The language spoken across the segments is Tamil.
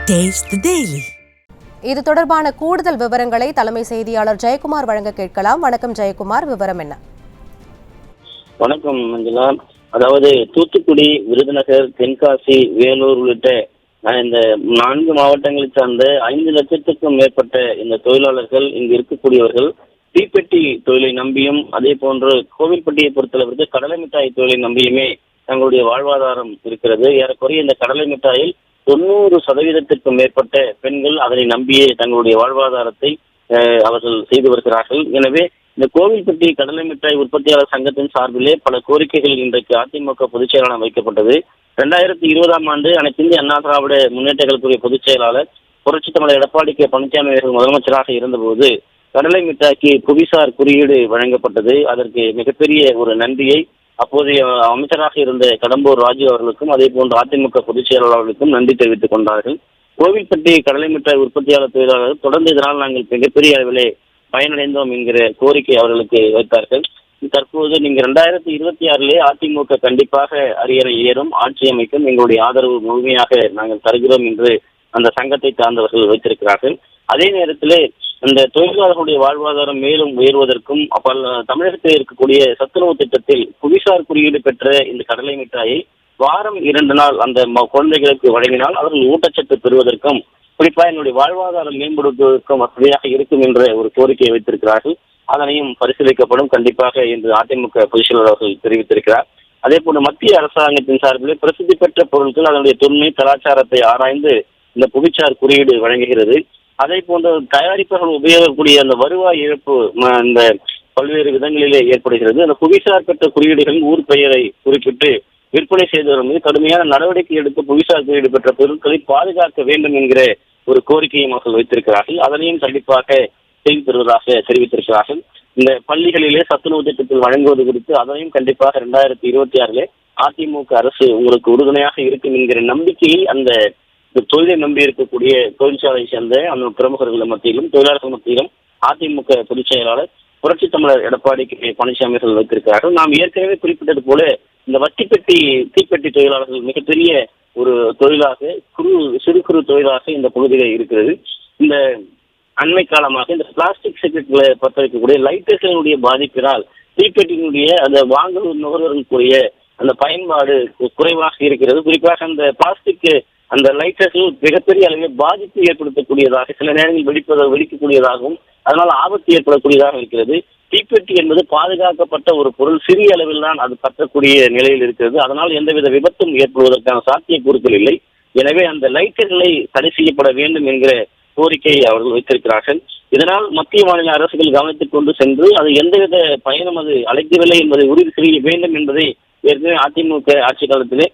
Taste the Daily. இது தொடர்பான கூடுதல் விவரங்களை தலைமை செய்தியாளர் ஜெயக்குமார் வழங்க கேட்கலாம். வணக்கம் ஜெயக்குமார், விவரம் என்ன? வணக்கம் மஞ்சளா. அதாவது தூத்துக்குடி, விருதுநகர், தென்காசி, வேலூர் உள்ளிட்ட இந்த 4 மாவட்டங்களை சார்ந்த 5 லட்சத்துக்கும் மேற்பட்ட இந்த தொழிலாளர்கள் இங்கு இருக்கக்கூடியவர்கள் தீப்பெட்டி தொழிலை நம்பியும், அதே போன்று கோவில்பட்டியை பொறுத்தளவிற்கு கடலை மிட்டாய் தொழிலை நம்பியுமே தங்களுடைய வாழ்வாதாரம் இருக்கிறது. ஏறக்குறைய இந்த கடலை மிட்டாயில் 90% மேற்பட்ட பெண்கள் அதனை நம்பியே தங்களுடைய வாழ்வாதாரத்தை அவர்கள் செய்து வருகிறார்கள். எனவே இந்த கோவில்பட்டி கடலை மிட்டாய் உற்பத்தியாளர் சங்கத்தின் சார்பிலே பல கோரிக்கைகள் இன்றைக்கு அதிமுக பொதுச் செயலாளர் வைக்கப்பட்டது. 2020ஆம் ஆண்டு அனைத்து இந்திய அண்ணா திராவிட முன்னேற்ற கழகத்துடைய பொதுச் செயலாளர் புரட்சித் தமிழர் எடப்பாடி கே பழனிசாமி அவர்கள் முதலமைச்சராக இருந்தபோது கடலை மிட்டாய்க்கு புவிசார் குறியீடு வழங்கப்பட்டது. அதற்கு மிகப்பெரிய ஒரு நன்றியை அப்போதைய அமைச்சராக இருந்த கடம்பூர் ராஜு அவர்களுக்கும் அதே போன்று அதிமுக பொதுச் செயலாளர்களுக்கும் நன்றி தெரிவித்துக் கொண்டார்கள். கோவில்பட்டி கடலை மிட்டாய் உற்பத்தியாளர் தொழிலாளர்கள் தொடர்ந்து இதனால் நாங்கள் மிகப்பெரிய அளவிலே பயனடைந்தோம் என்கிற கோரிக்கை அவர்களுக்கு வைத்தார்கள். தற்போது நீங்க 2026 அதிமுக கண்டிப்பாக அரியணை ஏறும், ஆட்சி அமைக்கும், எங்களுடைய ஆதரவு முழுமையாக நாங்கள் தருகிறோம் என்று அந்த சங்கத்தை சார்ந்தவர்கள் வைத்திருக்கிறார்கள். அதே நேரத்திலே இந்த தொழிலாளர்களுடைய வாழ்வாதாரம் மேலும் உயர்வதற்கும் தமிழகத்தில் இருக்கக்கூடிய சத்துணவு திட்டத்தில் புவிசார் குறியீடு பெற்ற இந்த கடலை மிட்டாயை வாரம் 2 நாள் அந்த குழந்தைகளுக்கு வழங்கினால் அவர்கள் ஊட்டச்சத்து பெறுவதற்கும் குறிப்பாக என்னுடைய வாழ்வாதாரம் மேம்படுத்துவதற்கும் வசதியாக இருக்கும் என்ற ஒரு கோரிக்கையை வைத்திருக்கிறார்கள். அதனையும் பரிசீலிக்கப்படும் கண்டிப்பாக என்று அதிமுக பொதுச் செயலாளர் அவர்கள் தெரிவித்திருக்கிறார். அதே போன்று மத்திய அரசாங்கத்தின் சார்பிலே பிரசித்தி பெற்ற பொருட்கள் அதனுடைய தொன்மை கலாச்சாரத்தை ஆராய்ந்து இந்த புவிசார் குறியீடு வழங்குகிறது. அதே போன்ற தயாரிப்புகள் உபயோகக்கூடிய அந்த வருவாய் இழப்பு இந்த பல்வேறு விதங்களிலே ஏற்படுகிறது. அந்த புவிசார் பெற்ற குறியீடுகளின் ஊர் பெயரை குறிப்பிட்டு விற்பனை செய்து வரும் மீது கடுமையான நடவடிக்கை எடுத்து புவிசார் குறியீடு பெற்ற பொருட்களை பாதுகாக்க வேண்டும் என்கிற ஒரு கோரிக்கையை மக்கள் வைத்திருக்கிறார்கள். அதனையும் கண்டிப்பாக செய்து தருவதாக தெரிவித்திருக்கிறார்கள். இந்த பள்ளிகளிலே சத்துணவு திட்டத்தில் வழங்குவது குறித்து அதனையும் கண்டிப்பாக 2026 அதிமுக அரசு உங்களுக்கு உறுதுணையாக இருக்கும் என்கிற நம்பிக்கையை அந்த தொழிலை நம்பி இருக்கக்கூடிய தொழிற்சாலை சேர்ந்த அந்த பிரமுகர்கள் மத்தியிலும் தொழிலாளர்கள் மத்தியிலும் அதிமுக பொதுச் செயலாளர் புரட்சித் தமிழர் எடப்பாடி கே பழனிசாமி அவர்கள் வைத்திருக்கிறார்கள். நாம் ஏற்கனவே குறிப்பிட்டது போல இந்த தீப்பெட்டி தொழிலாளர்கள் மிகப்பெரிய ஒரு தொழிலாக சிறு குறு தொழிலாக இந்த பகுதியில் இருக்கிறது. இந்த அண்மை காலமாக இந்த பிளாஸ்டிக் சிகரெட்களை பற்ற வைக்கக்கூடிய லைட்டர்களினுடைய பாதிப்பினால் தீப்பெட்டியினுடைய அந்த வாங்குவோர் நுகர்வோர்களுக்குரிய அந்த பயன்பாடு குறைவாக இருக்கிறது. குறிப்பாக அந்த பிளாஸ்டிக் அந்த லைட்டர்கள் மிகப்பெரிய அளவில் பாதிப்பு ஏற்படுத்தக்கூடியதாக, சில நேரங்களில் வெடிக்கக்கூடியதாகவும் அதனால் ஆபத்து ஏற்படக்கூடியதாக இருக்கிறது. தீப்பெட்டி என்பது பாதுகாக்கப்பட்ட ஒரு பொருள், சிறிய அளவில் தான் அது பற்றக்கூடிய நிலையில் இருக்கிறது. அதனால் எந்தவித விபத்தும் ஏற்படுவதற்கான சாத்தியக்கூறுகள் இல்லை. எனவே அந்த லைட்டர்களை தடை செய்யப்பட வேண்டும் என்கிற கோரிக்கையை அவர்கள் வைத்திருக்கிறார்கள். இதனால் மத்திய மாநில அரசுகள் கவனத்துக் கொண்டு சென்று அது எந்தவித பயனும் அது அளிக்கவில்லை என்பதை உறுதி செய்ய வேண்டும் என்பதை ஏற்கனவே அதிமுக ஆட்சி காலத்திலே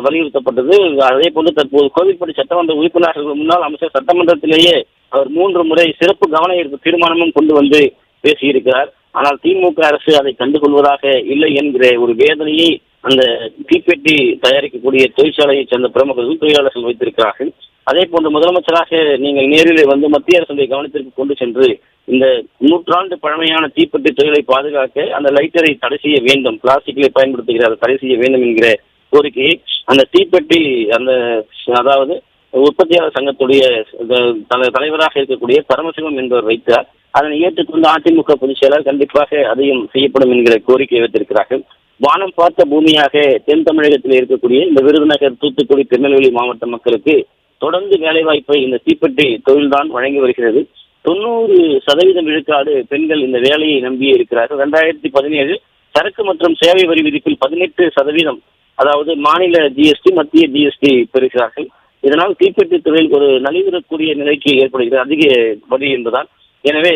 வலியுறுத்தப்பட்டது. அதே போன்று தற்போது கோவில்பட்டி சட்டமன்ற உறுப்பினர்கள் முன்னாள் அமைச்சர் சட்டமன்றத்திலேயே அவர் 3 முறை சிறப்பு கவன ஈர்ப்பு தீர்மானமும் கொண்டு வந்து பேசியிருக்கிறார். ஆனால் திமுக அரசு அதை கண்டுகொள்வதாக இல்லை என்கிற ஒரு வேதனையை அந்த தீப்பெட்டி தயாரிக்கக்கூடிய தொழிற்சாலையை சேர்ந்த பிரமுகர்கள் தொழிலாளர்கள் வைத்திருக்கிறார்கள். அதே போன்று முதலமைச்சராக நீங்கள் நேரில் வந்து மத்திய அரசுடைய கவனத்திற்கு கொண்டு சென்று இந்த 100 ஆண்டு பழமையான தீப்பெட்டி தொழிலை பாதுகாக்க அந்த லைட்டரை தடை செய்ய வேண்டும், பிளாஸ்டிக்கை பயன்படுத்துகிற அதை தடை செய்ய வேண்டும் என்கிற கோரிக்கையை அந்த தீப்பெட்டி அதாவது உற்பத்தியாளர் சங்கத்துடைய தலைவராக இருக்கக்கூடிய பரமசிவம் என்பவர் வைத்தார். அதனை ஏற்றுக்கொண்டு அதிமுக பொதுச் செயலாளர் கண்டிப்பாக அதையும் செய்யப்படும் என்கிற கோரிக்கையை வைத்திருக்கிறார்கள். வானம் பார்த்த பூமியாக தென் தமிழகத்தில் இருக்கக்கூடிய இந்த விருதுநகர், தூத்துக்குடி, திருநெல்வேலி மாவட்ட மக்களுக்கு தொடர்ந்து வேலைவாய்ப்பை இந்த தீப்பெட்டி தொழில்தான் வழங்கி வருகிறது. 90% விழுக்காடு பெண்கள் இந்த வேலையை நம்பியே இருக்கிறார்கள். 2017 சரக்கு மற்றும் சேவை வரி விதிப்பில் 18%, அதாவது மாநில ஜிஎஸ்டி மத்திய ஜிஎஸ்டி பெறுகிறார்கள். இதனால் தீப்பெட்டி தொழில் ஒரு நலிவுறக்கூடிய நிலைக்கு ஏற்படுகிறது, அதிக வரி என்பதால். எனவே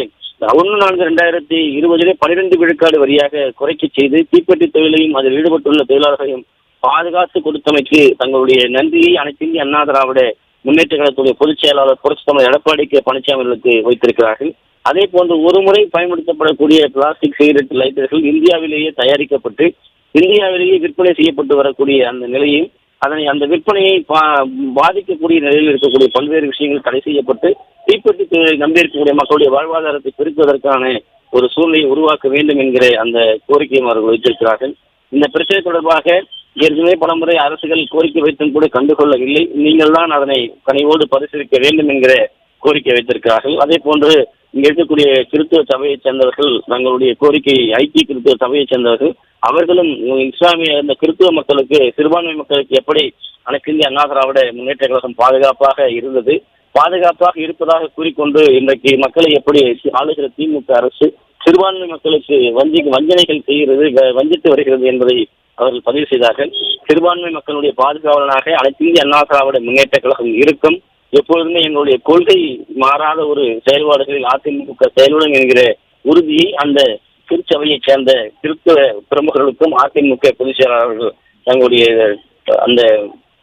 1/4/2020 12 விழுக்காடு வரியாக குறைக்க செய்து தீப்பெட்டி தொழிலையும் அதில் ஈடுபட்டுள்ள தொழிலாளர்களையும் பாதுகாத்து கொடுத்தமைக்கு தங்களுடைய நன்றியை அனைத்து இந்திய அண்ணா திராவிட முன்னேற்ற கழகத்துடைய பொதுச் செயலாளர் புரட்சித் தமிழர் எடப்பாடி கே பழனிசாமி அவர்களுக்கு வைத்திருக்கிறார்கள். அதே போன்று ஒரு முறை பயன்படுத்தப்படக்கூடிய பிளாஸ்டிக் சிகரெட் லைட்டர்கள் இந்தியாவிலேயே தயாரிக்கப்பட்டு இந்தியாவிலேயே விற்பனை செய்யப்பட்டு வரக்கூடிய அந்த நிலையும் அந்த விற்பனையை பாதிக்கக்கூடிய நிலையில் இருக்கக்கூடிய பல்வேறு விஷயங்கள் தடை செய்யப்பட்டு தீப்பெட்டி தொழிலை நம்பியிருக்கக்கூடிய மக்களுடைய வாழ்வாதாரத்தை பெருக்குவதற்கான ஒரு சூழ்நிலையை உருவாக்க வேண்டும் என்கிற அந்த கோரிக்கையும் அவர்கள் வைத்திருக்கிறார்கள். இந்த பிரச்சனை தொடர்பாக ஏற்கனவே பலமுறை அரசுகள் கோரிக்கை வைத்தும் கூட கண்டுகொள்ளவில்லை. நீங்கள் தான் அதனை கனிவோடு பரிசீலிக்க வேண்டும் என்கிற கோரிக்கை வைத்திருக்கிறார்கள். அதே போன்று இங்க இருக்கக்கூடிய கிறிஸ்துவ சபையைச் சேர்ந்தவர்கள் தங்களுடைய கோரிக்கையை ஐக்கிய கிறிஸ்துவ சபையைச் சேர்ந்தவர்கள் அவர்களும் இஸ்லாமிய இந்த கிறிஸ்துவ மக்களுக்கு சிறுபான்மை மக்களுக்கு எப்படி அனைத்து இந்திய அண்ணா திராவிட முன்னேற்ற கழகம் பாதுகாப்பாக இருந்தது, பாதுகாப்பாக இருப்பதாக கூறிக்கொண்டு இன்றைக்கு மக்களை எப்படி ஆளுகிற திமுக அரசு சிறுபான்மை மக்களுக்கு வஞ்சனைகள் செய்கிறது, வஞ்சித்து வருகிறது என்பதை அவர்கள் பதிவு செய்தார்கள். சிறுபான்மை மக்களுடைய பாதுகாவலனாக அனைத்து இந்திய அண்ணா திராவிட முன்னேற்ற கழகம் இருக்கும். எப்பொழுதுமே எங்களுடைய கொள்கை மாறாத ஒரு செயல்பாடுகளில் அதிமுக செயலுடன் என்கிற உறுதியை அந்த திருச்சபையைச் சேர்ந்த கிறிஸ்துவ பிரமுகர்களுக்கும் அதிமுக பொதுச் செயலாளர்கள் தங்களுடைய அந்த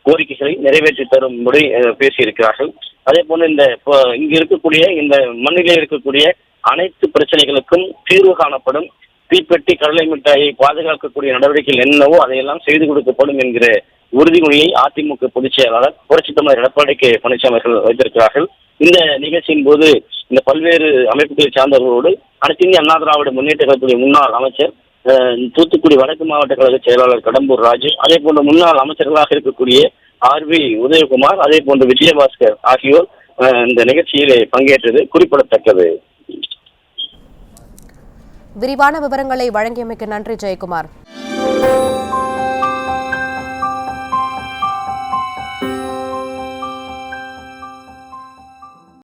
கோரிக்கைகளை நிறைவேற்றி தரும்படி பேசியிருக்கிறார்கள். அதே போல இங்கு இருக்கக்கூடிய இந்த மண்ணிலே இருக்கக்கூடிய அனைத்து பிரச்சனைகளுக்கும் தீர்வு காணப்படும், தீப்பெட்டி கடலை மிட்டாயை பாதுகாக்கக்கூடிய நடவடிக்கைகள் என்னவோ அதையெல்லாம் செய்து கொடுக்கப்படும் என்கிற உறுதிமொழியை அதிமுக பொதுச் செயலாளர் புரட்சித் தலைவர் எடப்பாடி கே பழனிசாமி அவர்கள் வைத்திருக்கிறார்கள். இந்த நிகழ்ச்சியின் போது இந்த பல்வேறு அமைப்புகளை சார்ந்தவர்களோடு அனைத்து இந்திய அண்ணா திராவிட முன்னேற்ற கழகத்துடைய முன்னாள் அமைச்சர், தூத்துக்குடி வடக்கு மாவட்ட கழக செயலாளர் கடம்பூர் ராஜு, அதே போன்ற முன்னாள் அமைச்சர்களாக இருக்கக்கூடிய RV உதயகுமார், அதே போன்ற விஜயபாஸ்கர் ஆகியோர் இந்த நிகழ்ச்சியிலே பங்கேற்றது குறிப்பிடத்தக்கது. விரிவான விவரங்களை வழங்கியமைக்கு நன்றி ஜெயக்குமார்.